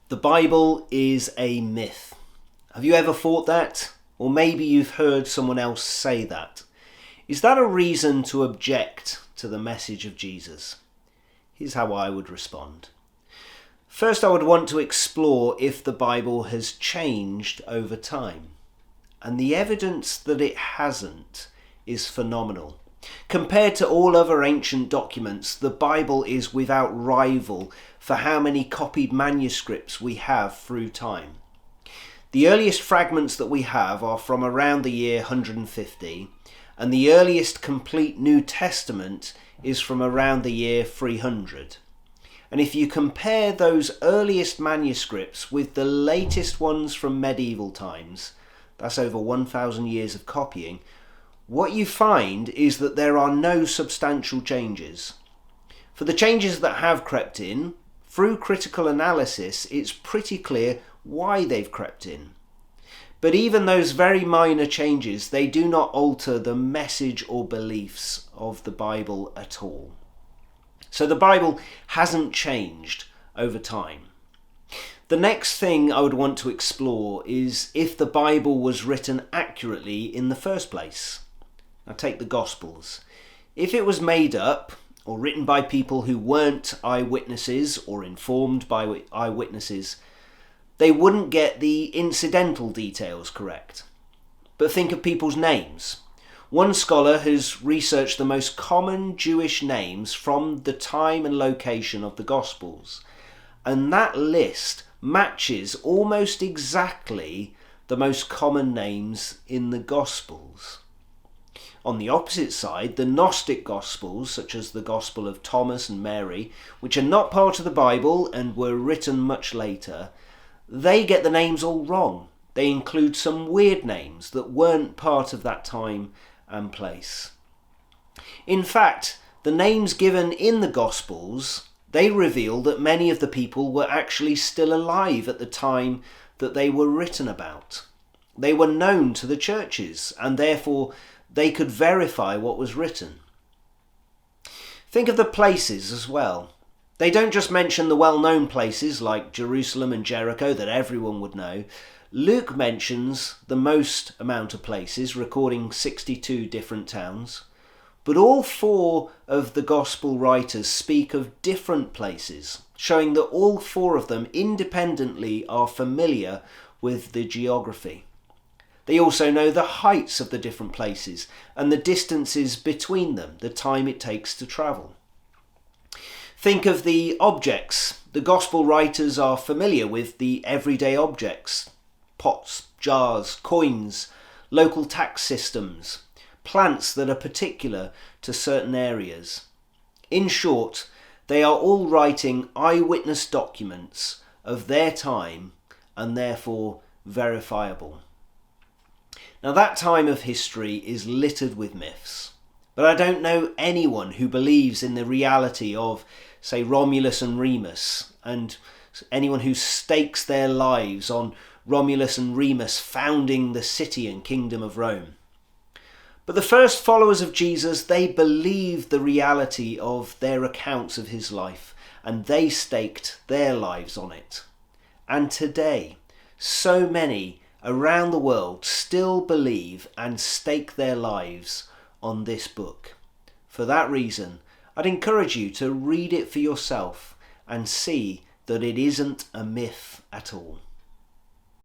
The Bible is a myth. Have you ever thought that? Or maybe you've heard someone else say that. Is that a reason to object to the message of Jesus? Here's how I would respond. First, I would want to explore if the Bible has changed over time. And the evidence that it hasn't is phenomenal. Compared to all other ancient documents, the Bible is without rival for how many copied manuscripts we have through time. The earliest fragments that we have are from around the year 150, and the earliest complete New Testament is from around the year 300. And if you compare those earliest manuscripts with the latest ones from medieval times, that's over 1,000 years of copying, what you find is that there are no substantial changes. For the changes that have crept in, through critical analysis, it's pretty clear why they've crept in. But even those very minor changes, they do not alter the message or beliefs of the Bible at all. So the Bible hasn't changed over time. The next thing I would want to explore is if the Bible was written accurately in the first place. Now take the Gospels. If it was made up or written by people who weren't eyewitnesses or informed by eyewitnesses, they wouldn't get the incidental details correct. But think of people's names. One scholar has researched the most common Jewish names from the time and location of the Gospels, and that list matches almost exactly the most common names in the Gospels. On the opposite side, the Gnostic Gospels, such as the Gospel of Thomas and Mary, which are not part of the Bible and were written much later, they get the names all wrong. They include some weird names that weren't part of that time and place. In fact, the names given in the Gospels, they reveal that many of the people were actually still alive at the time that they were written about. They were known to the churches, and therefore they could verify what was written. Think of the places as well. They don't just mention the well-known places like Jerusalem and Jericho that everyone would know. Luke mentions the most amount of places, recording 62 different towns. But all four of the Gospel writers speak of different places, showing that all four of them independently are familiar with the geography. They also know the heights of the different places and the distances between them, the time it takes to travel. Think of the objects. The Gospel writers are familiar with the everyday objects: pots, jars, coins, local tax systems, plants that are particular to certain areas. In short, they are all writing eyewitness documents of their time and therefore verifiable. Now that time of history is littered with myths, but I don't know anyone who believes in the reality of, say, Romulus and Remus, and anyone who stakes their lives on Romulus and Remus founding the city and kingdom of Rome. But the first followers of Jesus, they believed the reality of their accounts of his life, and they staked their lives on it. And today, so many around the world still believe and stake their lives on this book. For that reason, I'd encourage you to read it for yourself and see that it isn't a myth at all.